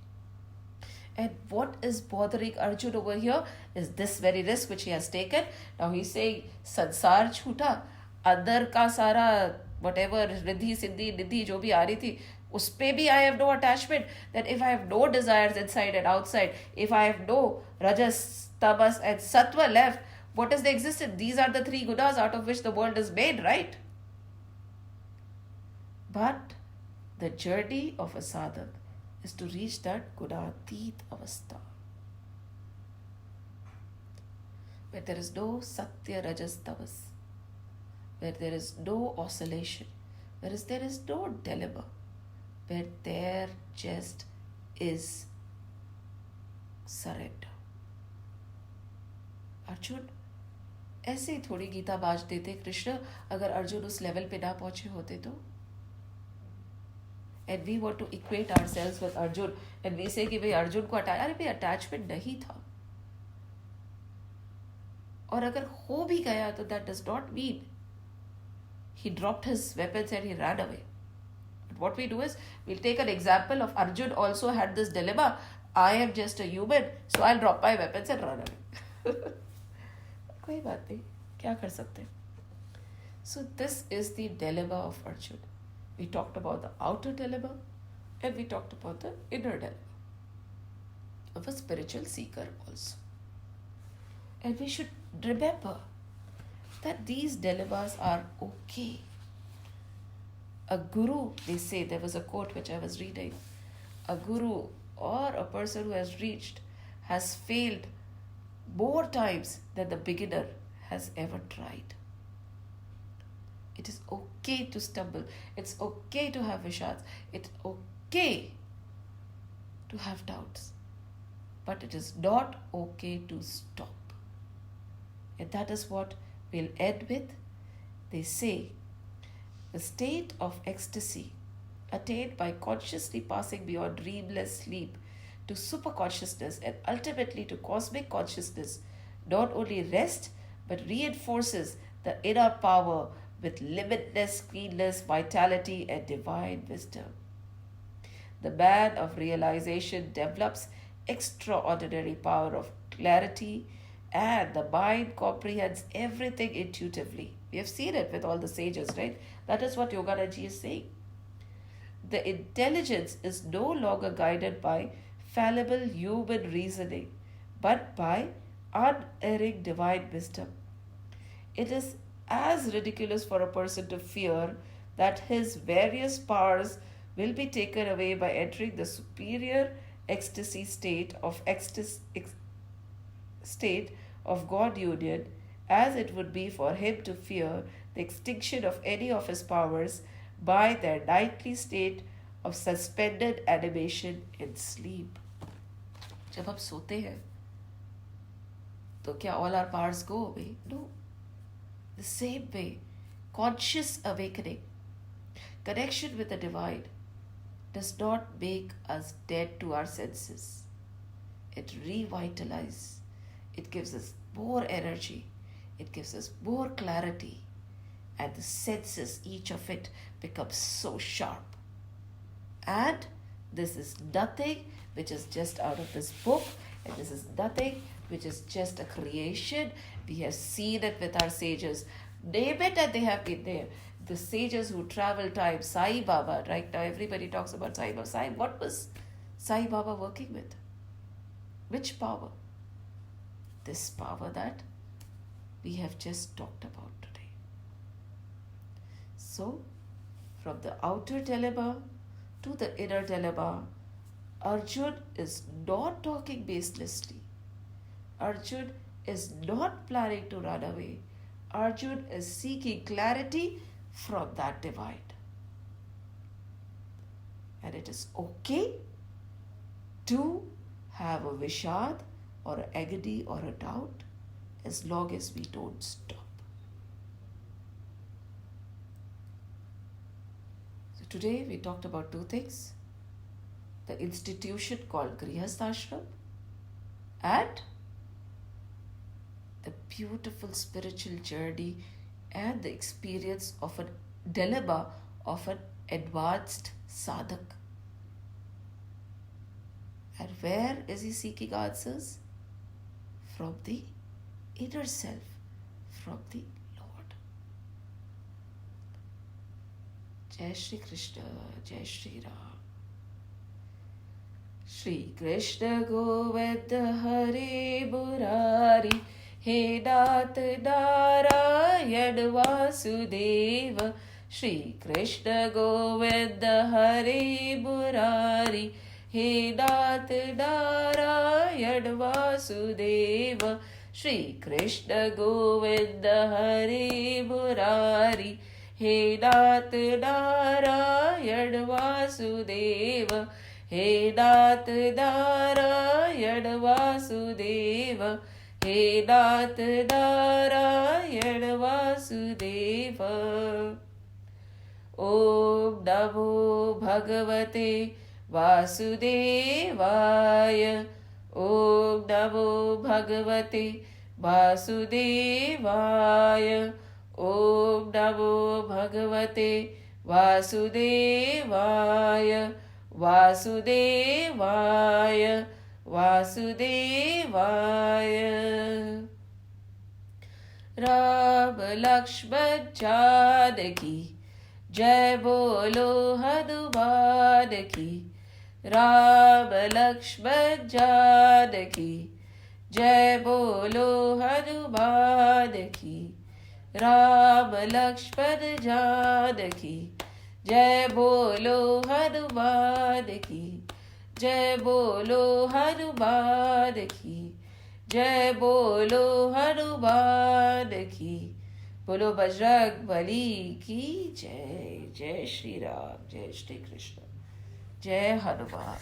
And what is bothering Arjun over here is this very risk which he has taken. Now he's saying संसार छूटा, अंदर का सारा whatever रिद्धि सिद्धि निधि जो भी आ रही थी उस पे भी I have no attachment. That if I have no desires inside and outside, if I have no rajas, tamas and sattva left, what is the existence? These are the three gunas out of which the world is made, right? But the journey of a sadhak is to reach that gunatit avastha, where there is no satya rajas tamas, where there is no oscillation, whereas there is no dilemma, where there just is surrender. Arjun ऐसे ही थोड़ी गीता बाज देते कृष्ण अगर अर्जुन उस level पे ना पहुंचे होते तो. And we want to equate ourselves with Arjun and we say कि भाई अर्जुन को अरे भाई अटैचमेंट नहीं था, और अगर हो भी गया तो that does not mean he dropped his weapons and he ran away. But what we do is we'll take an example of Arjun also had this dilemma. I am just a human, so I'll drop my weapons and run away. कोई बात नहीं, क्या कर सकते. So this is the dilemma of Arjun. We talked about the outer dilemma and we talked about the inner dilemma of a spiritual seeker also. And we should remember that these dilemmas are okay. A guru, they say, there was a quote which I was reading, a guru or a person who has reached has failed more times than the beginner has ever tried. It is okay to stumble. It's okay to have vishads. It's okay to have doubts. But it is not okay to stop. And that is what we'll end with. They say, the state of ecstasy attained by consciously passing beyond dreamless sleep to superconsciousness and ultimately to cosmic consciousness not only rests but reinforces the inner power with limitless, cleanness, vitality, and divine wisdom. The man of realization develops extraordinary power of clarity, and the mind comprehends everything intuitively. We have seen it with all the sages, right? That is what Yogananda is saying. The intelligence is no longer guided by fallible human reasoning, but by unerring divine wisdom. It is as ridiculous for a person to fear that his various powers will be taken away by entering the superior ecstasy state of God union, as it would be for him to fear the extinction of any of his powers by their nightly state of suspended animation in sleep. जब हम सोते हैं तो क्या all our powers go away? No. The same way, conscious awakening, connection with the divine, does not make us dead to our senses. It revitalizes. It gives us more energy. It gives us more clarity. And the senses, each of it, becomes so sharp. And this is nothing which is just out of this book, and this is nothing which is just a creation. We have seen it with our sages. Name it and they have been there. The sages who travel time, Sai Baba, right now everybody talks about Sai Baba. What was Sai Baba working with? Which power? This power that we have just talked about today. So, from the outer dilemma to the inner dilemma, Arjun is not talking baselessly. Arjun is not planning to run away. Arjun is seeking clarity from that divide. And it is okay to have a Vishad or an agony or a doubt as long as we don't stop. So today we talked about two things. The institution called Grihasthashram and the beautiful spiritual journey and the experience of a dilemma of an advanced sadhak. And where is he seeking answers? From the inner self, from the Lord. Jai Shri Krishna, Jai Shri Ram. Shri Krishna Govinda Hare Murari, He Nath Narayan Vasudeva. Shri Krishna Govinda Hare Murari, He Nath Narayan Vasudeva. Shri Krishna Govinda Hare Murari, He Nath Narayan Vasudeva. He Nath Narayan Vasudeva. He Nath Narayan Vasudeva. Om Namo Bhagavate Vasudevaya. Om Namo Bhagavate Vasudevaya. Om Namo Bhagavate Vasudevaya. Vasudevaya. Vasudevaya. Ram Lakshman Janaki, Jai Bolo Hanuman ki. Ram Lakshman Janaki, Jai Bolo Hanuman ki. Ram Lakshman Janaki, Jai Bolo Hanuman ki. Jai Bolo Hanuman ki. Jai Bolo Hanuman ki. Bolo Bajrang Bali ki Jai. Jai Shri Ram, Jai Shri Krishna, Jai Hanuman.